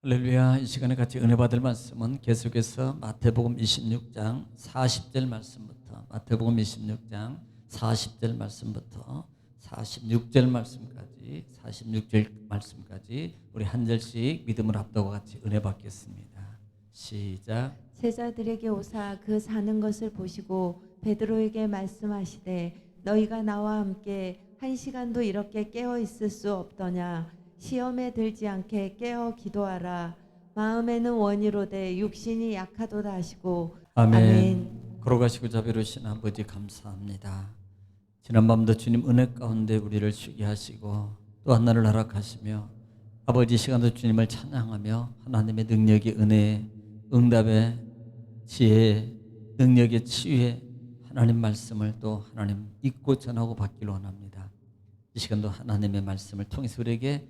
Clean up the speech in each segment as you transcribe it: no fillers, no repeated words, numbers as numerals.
할렐루야. 이 시간에 같이 은혜 받을 말씀은 계속해서 마태복음 26장 40절 말씀부터 마태복음 26장 40절 말씀부터 46절 말씀까지 우리 한 절씩 믿음을 합독과 같이 은혜 받겠습니다. 시작. 제자들에게 오사 그 사는 것을 보시고 베드로에게 말씀하시되 너희가 나와 함께 한 시간도 이렇게 깨어 있을 수 없더냐. 시험에 들지 않게 깨어 기도하라. 마음에는 원이로되 육신이 약하도다 하시고. 아멘. 아멘. 걸어가시고 자비로우신 아버지 감사합니다. 지난밤도 주님 은혜 가운데 우리를 쉬게 하시고 또 한날을 허락하시며 아버지 시간도 주님을 찬양하며 하나님의 능력의 은혜, 응답의 지혜, 능력의 치유의 하나님 말씀을 또 하나님 잊고 전하고 받기를 원합니다. 이 시간도 하나님의 말씀을 통해서 우리에게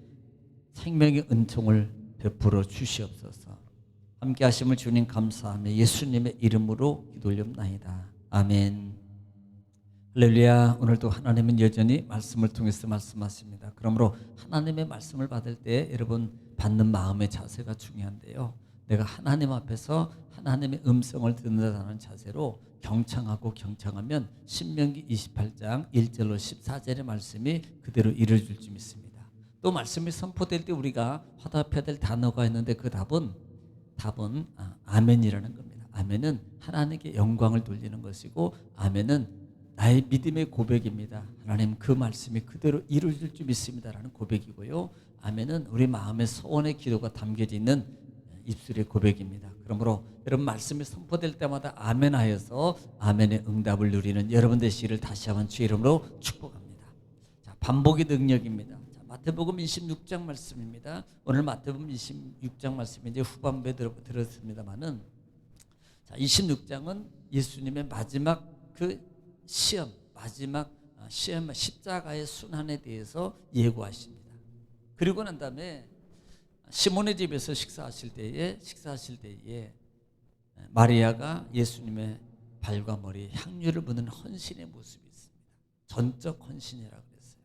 생명의 은총을 베풀어 주시옵소서. 함께 하심을 주님 감사하며 예수님의 이름으로 기도 올립나이다. 아멘. 할렐루야. 오늘도 하나님은 여전히 말씀을 통해서 말씀하십니다. 그러므로 하나님의 말씀을 받을 때 여러분 받는 마음의 자세가 중요한데요. 내가 하나님 앞에서 하나님의 음성을 듣는다는 자세로 경청하면 신명기 28장 1절로 14절의 말씀이 그대로 이루어질 줄 믿습니다. 또 말씀이 선포될 때 우리가 화답해야 될 단어가 있는데 그 답은 아멘이라는 겁니다. 아멘은 하나님께 영광을 돌리는 것이고 아멘은 나의 믿음의 고백입니다. 하나님 그 말씀이 그대로 이루어질 줄 믿습니다라는 고백이고요. 아멘은 우리 마음의 소원의 기도가 담겨져 있는 입술의 고백입니다. 그러므로 여러분 말씀이 선포될 때마다 아멘하여서 아멘의 응답을 누리는 여러분 되시기를 다시 한번 주의 이름으로 축복합니다. 자, 반복의 능력입니다. 자, 마태복음 26장 말씀입니다. 오늘 마태복음 26장 말씀이 이제 후반부에 들었습니다만은, 자, 26장은 예수님의 마지막 그 시험, 마지막 시험, 십자가의 순환에 대해서 예고하십니다. 그리고 난 다음에 시몬의 집에서 식사하실 때에 마리아가 예수님의 발과 머리에 향유를 붓는 헌신의 모습이 있습니다. 전적 헌신이라고 그랬어요.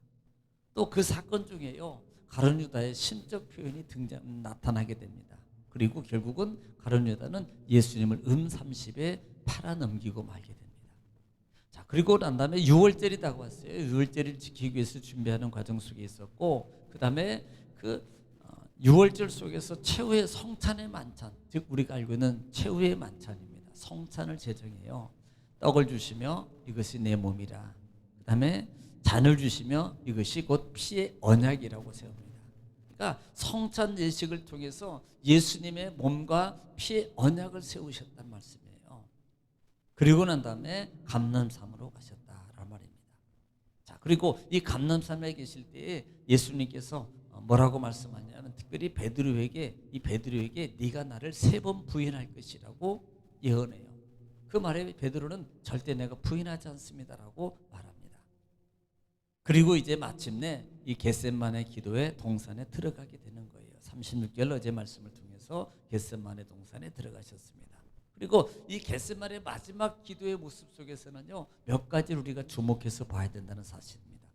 또 그 사건 중에요, 가룟 유다의 신적 표현이 나타나게 됩니다. 그리고 결국은 가룟 유다는 예수님을 30에 팔아넘기고 말게 됩니다. 자, 그리고 난 다음에 유월절이 다가왔어요. 유월절을 지키기 위해서 준비하는 과정 속에 있었고, 그 다음에 그 유월절 속에서 최후의 성찬의 만찬, 즉 우리가 알고 있는 최후의 만찬입니다. 성찬을 제정해요. 떡을 주시며 이것이 내 몸이라. 그 다음에 잔을 주시며 이것이 곧 피의 언약이라고 세웁니다. 그러니까 성찬 예식을 통해서 예수님의 몸과 피의 언약을 세우셨단 말씀이에요. 그리고 난 다음에 감람산으로 가셨다라는 말입니다. 자, 그리고 이 감람산에 계실 때에 예수님께서 뭐라고 말씀하냐면 특별히 베드로에게 네가 나를 3번 부인할 것이라고 예언해요. 그 말에 베드로는 절대 내가 부인하지 않습니다라고 말합니다. 그리고 이제 마침내 이 겟셋만의 기도의 동산에 들어가게 되는 거예요. 36절 어제 말씀을 통해서 겟셋만의 동산에 들어가셨습니다. 그리고 이 겟셋만의 마지막 기도의 모습 속에서는요, 몇 가지를 우리가 주목해서 봐야 된다는 사실입니다.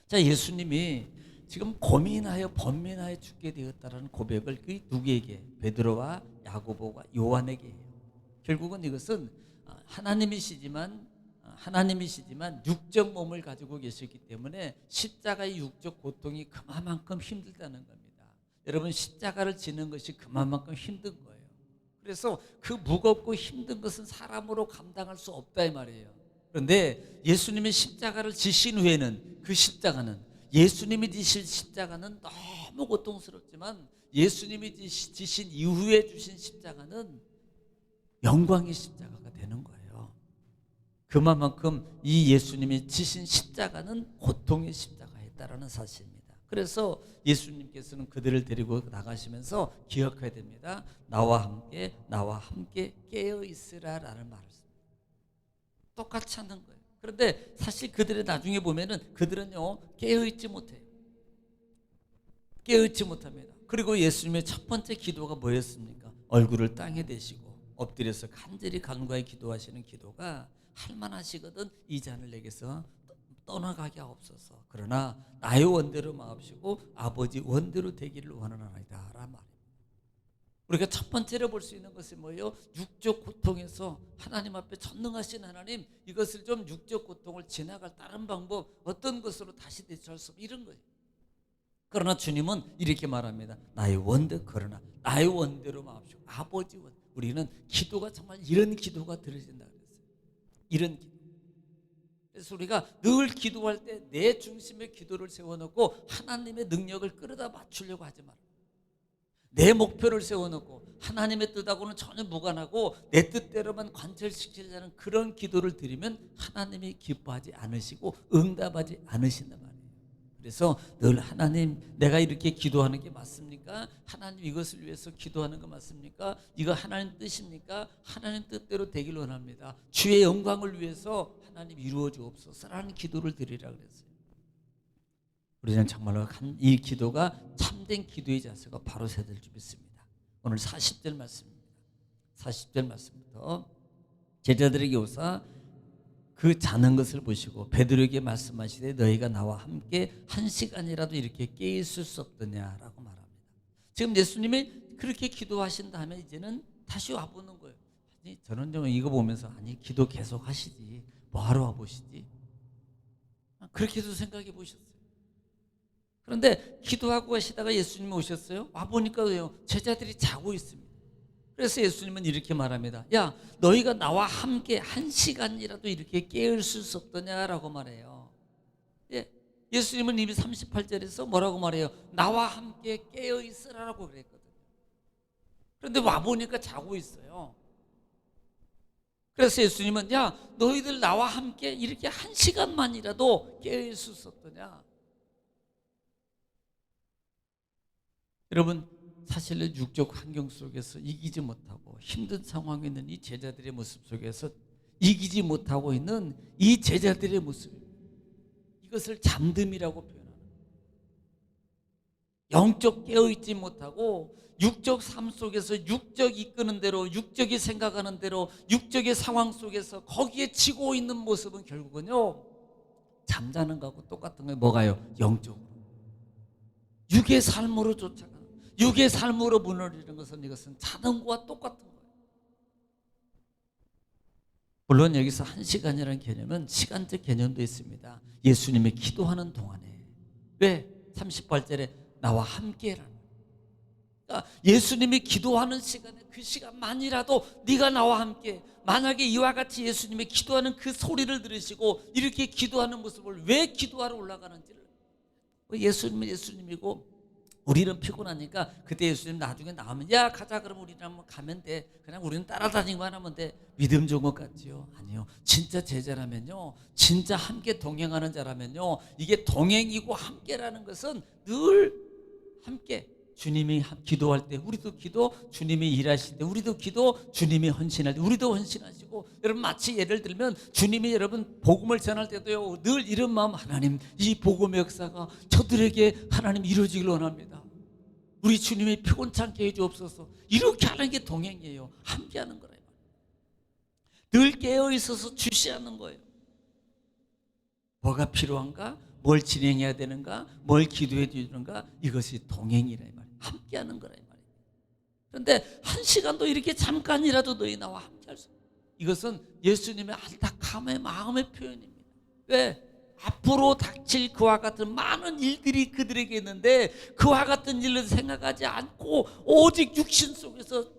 자, 예수님이 지금 고민하여 번민하여 죽게 되었다는 고백을 그 누구에게? 베드로와 야고보와 요한에게 해요. 결국은 이것은 하나님이시지만 육적 몸을 가지고 계셨기 때문에 십자가의 육적 고통이 그만큼 힘들다는 겁니다. 여러분, 십자가를 지는 것이 그만큼 힘든 거예요. 그래서 그 무겁고 힘든 것은 사람으로 감당할 수 없다 이 말이에요. 그런데 예수님이 십자가를 지신 후에는 그 십자가는, 예수님이 지신 십자가는 너무 고통스럽지만 예수님이 지신 이후에 주신 십자가는 영광의 십자가가 되는 거예요. 그만큼 이 예수님이 지신 십자가는 고통의 십자가였다라는 사실입니다. 그래서 예수님께서는 그들을 데리고 나가시면서 기억해야 됩니다. 나와 함께 깨어 있으라라는 말을 씁니다. 똑같이 하는 거예요. 그런데 사실 그들의 나중에 보면은 그들은요, 깨어 있지 못해요. 깨어 있지 못합니다. 그리고 예수님의 첫 번째 기도가 뭐였습니까? 얼굴을 땅에 대시고 엎드려서 간절히 간구하여 기도하시는 기도가, 할만하시거든 이 잔을 내게서 떠나가게 하옵소서. 그러나 나의 원대로 마옵시고 아버지 원대로 되기를 원하나이다 라는 말입니다. 우리가 첫 번째로 볼 수 있는 것이 뭐예요? 육적 고통에서 하나님 앞에 전능하신 하나님, 이것을 좀 육적 고통을 지나갈 다른 방법, 어떤 것으로 다시 대처할 수 없는 이런 거예요. 그러나 주님은 이렇게 말합니다. 나의 원대, 그러나 나의 원대로 마옵시고 아버지 원. 우리는 기도가 정말 이런 기도가 들어진다 그랬어요. 이런 기도. 그래서 우리가 늘 기도할 때 내 중심의 기도를 세워놓고 하나님의 능력을 끌어다 맞추려고 하지 마라. 내 목표를 세워놓고 하나님의 뜻하고는 전혀 무관하고 내 뜻대로만 관철시키려는 그런 기도를 드리면 하나님이 기뻐하지 않으시고 응답하지 않으신단 말이에요. 그래서 늘 하나님, 내가 이렇게 기도하는 게 맞습니까? 하나님 이것을 위해서 기도하는 거 맞습니까? 이거 하나님 뜻입니까? 하나님 뜻대로 되길 원합니다. 주의 영광을 위해서 하나님 이루어 주옵소서라는 기도를 드리라 그랬어요. 우리는 정말로 이 기도가 참된 기도의 자세가 바로 세될 줄 믿습니다. 오늘 40절 말씀입니다. 40절 말씀부터 제자들에게 오사 그 자는 것을 보시고 베드로에게 말씀하시되 너희가 나와 함께 1시간이라도 이렇게 깨 있을 수 없더냐라고 말합니다. 지금 예수님이 그렇게 기도하신 다음에 이제는 다시 와보는 거예요. 아니, 저는 좀 이거 보면서 아니 기도 계속 하시지 뭐하러 와보시지? 그렇게도 생각해 보셨어요. 그런데 기도하고 하시다가 예수님이 오셨어요. 와보니까 왜요? 제자들이 자고 있습니다. 그래서 예수님은 이렇게 말합니다. 야, 너희가 나와 함께 1시간이라도 이렇게 깨어있을 수 없더냐라고 말해요. 예, 예수님은 이미 38절에서 뭐라고 말해요? 나와 함께 깨어있으라고 그랬거든요. 그런데 와보니까 자고 있어요. 그래서 예수님은 야, 너희들 나와 함께 이렇게 1시간만이라도 깨어있을 수 없더냐. 여러분, 사실은 육적 환경 속에서 이기지 못하고 힘든 상황에 있는 이 제자들의 모습 속에서 이기지 못하고 있는 이 제자들의 모습, 이것을 잠듦이라고 표현합니다. 영적 깨어있지 못하고 육적 삶 속에서 육적 이끄는 대로, 육적이 생각하는 대로, 육적의 상황 속에서 거기에 치고 있는 모습은 결국은요 잠자는 거하고 똑같은 거예요. 뭐가요? 영적으로 육의 삶으로 쫓아가는, 육의 삶으로 무너지는 것은 이것은 자는 것과 똑같은 거예요. 물론 여기서 1시간이라는 개념은 시간적 개념도 있습니다. 예수님이 기도하는 동안에. 왜? 38절에 나와 함께라는, 그러니까 예수님이 기도하는 시간에 그 시간만이라도 네가 나와 함께, 만약에 이와 같이 예수님이 기도하는 그 소리를 들으시고 이렇게 기도하는 모습을, 왜 기도하러 올라가는지를, 예수님은 예수님이고 우리는 피곤하니까 그때 예수님 나중에 나오면 야 가자, 그러면 우리는 한번 가면 돼, 그냥 우리는 따라다니기만 하면 돼. 믿음 좋은 것 같지요? 아니요. 진짜 제자라면요, 진짜 함께 동행하는 자라면요, 이게 동행이고 함께라는 것은 늘 함께, 주님이 기도할 때 우리도 기도, 주님이 일하실 때 우리도 기도, 주님이 헌신할 때 우리도 헌신하시고, 여러분 마치 예를 들면 주님이 여러분 복음을 전할 때도요 늘 이런 마음, 하나님 이 복음의 역사가 저들에게 하나님 이루어지길 원합니다. 우리 주님이 피곤찮게 해주옵소서. 이렇게 하는 게 동행이에요. 함께 하는 거예요. 늘 깨어있어서 주시하는 거예요. 뭐가 필요한가? 뭘 진행해야 되는가? 뭘 기도해 주는가? 이것이 동행이라 이 말이에요. 함께 하는 거라 이 말이에요. 그런데 1시간도 이렇게 잠깐이라도 너희 나와 함께 할 수, 이것은 예수님의 안타까움의 마음의 표현입니다. 왜? 앞으로 닥칠 그와 같은 많은 일들이 그들에게 있는데 그와 같은 일을 생각하지 않고 오직 육신 속에서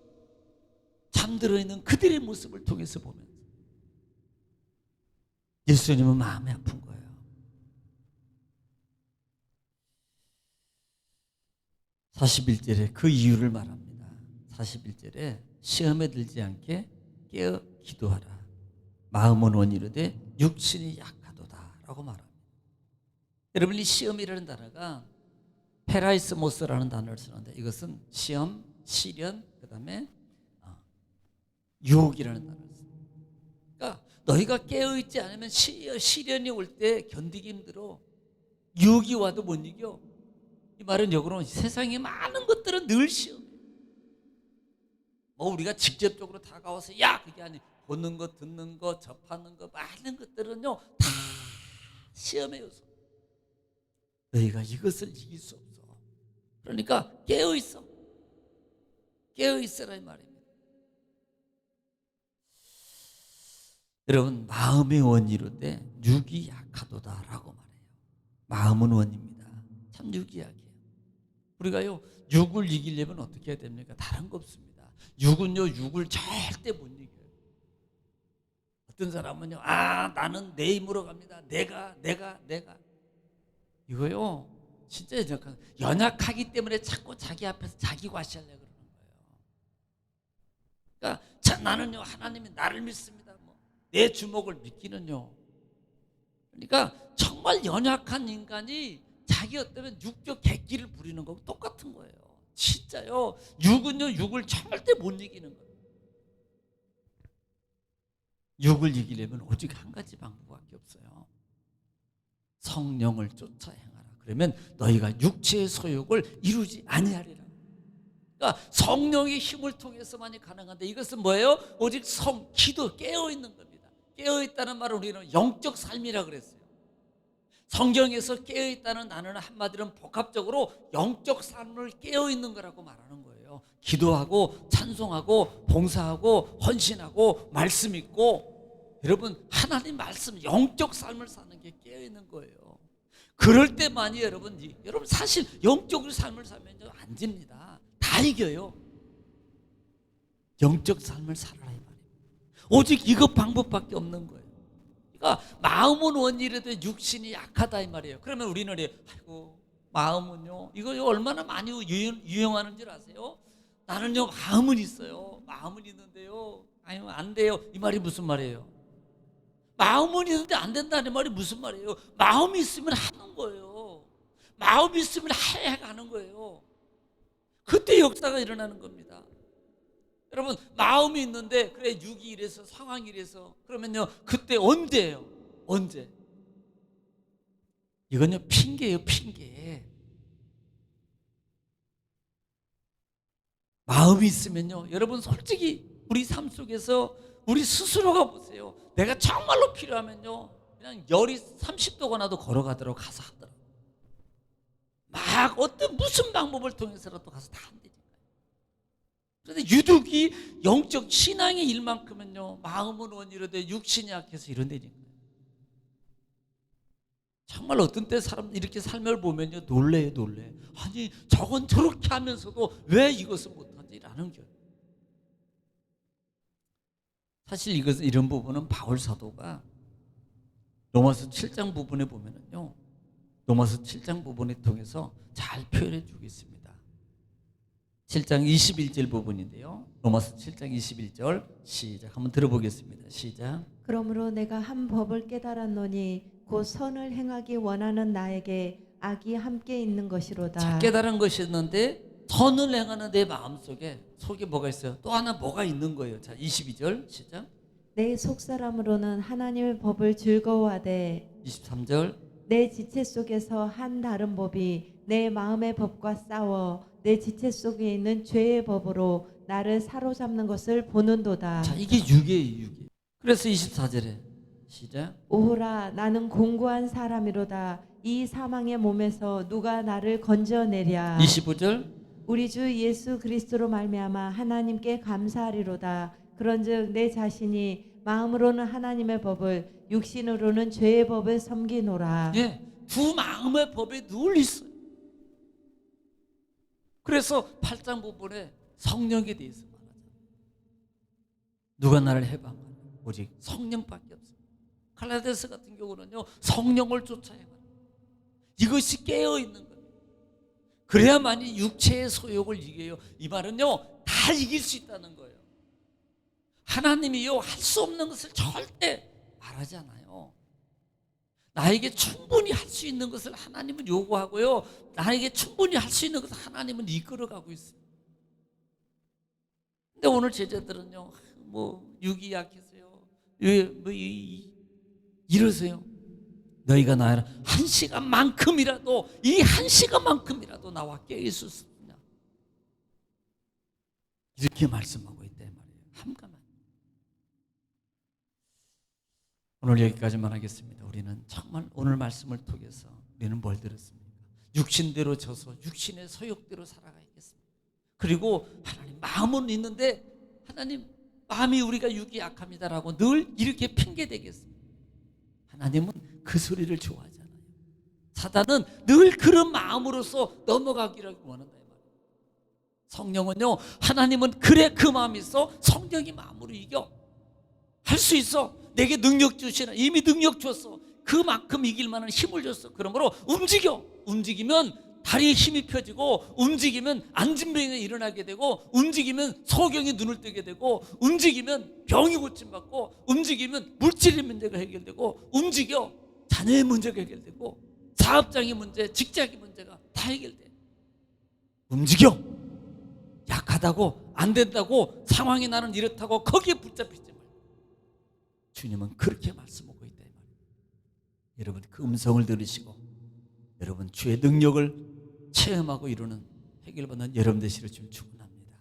잠들어 있는 그들의 모습을 통해서 보면 예수님은 마음이 아픈 거예요. 41절에 그 이유를 말합니다. 41절에 시험에 들지 않게 깨어 기도하라. 마음은 원이로되 육신이 약하도다 라고 말합니다. 여러분, 이 시험이라는 단어가 페라이스모스라는 단어를 쓰는데 이것은 시험, 시련, 그 다음에 유혹이라는 단어를 씁니다. 그러니까 너희가 깨어있지 않으면 시련이 올 때 견디기 힘들어. 유혹이 와도 못 이겨. 이 말은 역으로 세상에 많은 것들은 늘 시험이에요. 뭐 우리가 직접적으로 다가와서 야 그게 아니, 보는 거, 듣는 거, 접하는 거, 많은 것들은요 다 시험의 요소. 너희가 이것을 이길 수 없어. 그러니까 깨어 있어. 깨어 있으라 이 말입니다. 여러분, 마음의 원이로되 육이 약하도다라고 말해요. 마음은 원입니다. 참 육이 약해요. 우리가요, 육을 이기려면 어떻게 해야 됩니까? 다른 거 없습니다. 육은요, 육을 절대 못 이겨요. 어떤 사람은요, 나는 내 힘으로 갑니다. 내가. 이거요, 진짜 연약하기 때문에 자꾸 자기 앞에서 자기 과시하려고 그러는 거예요. 그러니까 나는요, 하나님이 나를 믿습니다. 내 주먹을 믿기는요. 그러니까 정말 연약한 인간이 자기 어떠면 육적 객기를 부리는 거고 똑같은 거예요. 진짜요. 육은요, 육을 절대 못 이기는 거예요. 육을 이기려면 오직 한 가지 방법밖에 없어요. 성령을 쫓아 행하라. 그러면 너희가 육체의 소욕을 이루지 아니하리라. 그러니까 성령의 힘을 통해서만이 가능한데, 이것은 뭐예요? 오직 기도, 깨어있는 겁니다. 깨어있다는 말을 우리는 영적 삶이라 그랬어요. 성경에서 깨어있다는 단어는 한마디로 복합적으로 영적 삶을 깨어있는 거라고 말하는 거예요. 기도하고 찬송하고 봉사하고 헌신하고 말씀 읽고, 여러분, 하나님 말씀, 영적 삶을 사는 게 깨어있는 거예요. 그럴 때만이 여러분 사실 영적으로 삶을 살면 안 집니다. 다 이겨요. 영적 삶을 살아라 이 말이에요. 오직 이것 방법밖에 없는 거예요. 그러니까 마음은 원이라도 육신이 약하다 이 말이에요. 그러면 우리는 아이고, 마음은요, 이거 얼마나 많이 유용하는 줄 아세요? 나는요, 마음은 있어요. 마음은 있는데요, 아유, 안 돼요. 이 말이 무슨 말이에요? 마음은 있는데 안 된다는 말이 무슨 말이에요? 마음이 있으면 하는 거예요. 마음이 있으면 해 가는 거예요. 그때 역사가 일어나는 겁니다. 여러분, 마음이 있는데 그래, 육이 이래서 상황이 이래서 그러면요, 그때 언제예요? 언제? 이건요, 핑계예요, 핑계. 마음이 있으면요, 여러분, 솔직히 우리 삶 속에서 우리 스스로가 보세요. 내가 정말로 필요하면요, 그냥 열이 30도가 나도 걸어가도록 가서 하더라고요. 막 무슨 방법을 통해서라도 가서 다 한대요. 그런데 유독이 영적 신앙의 일만큼은요, 마음은 원이로되 육신이 약해서 이런다니까요. 정말 어떤 때 사람들 이렇게 삶을 보면요, 놀래요. 아니, 저건 저렇게 하면서도 왜 이것을 못하지라는 거예요. 사실 이런 부분은 바울 사도가 로마서 7장 부분에 보면은요, 로마서 7장 부분을 통해서 잘 표현해 주고 있습니다. 7장 21절 부분인데요. 로마서 7장 21절 시작. 한번 들어보겠습니다. 시작. 그러므로 내가 한 법을 깨달았노니 곧 선을 행하기 원하는 나에게 악이 함께 있는 것이로다. 자, 깨달은 것이었는데 선을 행하는 내 마음속에 속에 뭐가 있어요? 또 하나 뭐가 있는 거예요. 자, 22절 시작. 내 속사람으로는 하나님의 법을 즐거워하되 23절. 내 지체 속에서 한 다른 법이 내 마음의 법과 싸워 내 지체 속에 있는 죄의 법으로 나를 사로잡는 것을 보는도다. 자, 이게 육이에요. 그래서 24절에 시작. 오호라, 나는 공고한 사람이로다. 이 사망의 몸에서 누가 나를 건져내랴. 25절. 우리 주 예수 그리스도로 말미암아 하나님께 감사하리로다. 그런즉 내 자신이 마음으로는 하나님의 법을, 육신으로는 죄의 법을 섬기노라. 예, 두 마음의 법에 늘 있어요. 그래서 8장 부분에 성령에 대해서 말하잖아요. 누가 나를 해방하냐? 오직 성령밖에 없어요. 갈라디아서 같은 경우는요, 성령을 쫓아야 해요. 이것이 깨어 있는 거예요. 그래야만이 육체의 소욕을 이겨요. 이 말은요, 다 이길 수 있다는 거예요. 하나님이요, 할 수 없는 것을 절대 말하지 않아요. 나에게 충분히 할 수 있는 것을 하나님은 요구하고요, 나에게 충분히 할 수 있는 것을 하나님은 이끌어가고 있어요. 근데 오늘 제자들은요, 육이 약해서요, 이러세요. 너희가 나를 한 시간만큼이라도, 이 한 시간만큼이라도 나와 깨어 있을 수 있냐, 이렇게 말씀하고 있단 말이에요. 한가만. 오늘 여기까지만 하겠습니다. 우리는 정말 오늘 말씀을 통해서 우리는 뭘 들었습니까? 육신대로 져서 육신의 소욕대로 살아가야겠습니다. 그리고 하나님 마음은 있는데 하나님 마음이 우리가 육이 약합니다라고 늘 이렇게 핑계대겠습니다. 하나님은 그 소리를 좋아하잖아요. 사단은 늘 그런 마음으로서 넘어가기를 원한다. 성령은요, 하나님은 그래 그 마음이 있어. 성령이 마음으로 이겨. 할 수 있어. 내게 능력 주시나. 이미 능력 줬어. 그만큼 이길 만한 힘을 줬어. 그러므로 움직여. 움직이면 다리에 힘이 펴지고, 움직이면 안진병이 일어나게 되고, 움직이면 소경이 눈을 뜨게 되고, 움직이면 병이 고침받고, 움직이면 물질의 문제가 해결되고, 움직여 자녀의 문제가 해결되고, 사업장의 문제, 직장의 문제가 다 해결돼. 움직여. 약하다고 안 된다고 상황이 나는 이렇다고 거기에 붙잡히지 말고 주님은 그렇게 말씀하고 있다 이 말이에요. 여러분 그 음성을 들으시고 여러분 주의 능력을 체험하고 이루는 해결받는 여러분 되시기를 좀 축원합니다.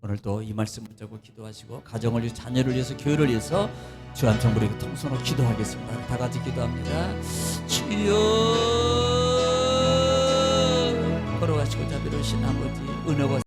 오늘도 이 말씀 붙잡고 기도하시고 가정을 위해서 자녀를 위해서 교회를 위해서 주 함성 부르고 통성으로 기도하겠습니다. 다 같이 기도합니다. 주여 걸어가시고 자비로우신 아버지 은혜와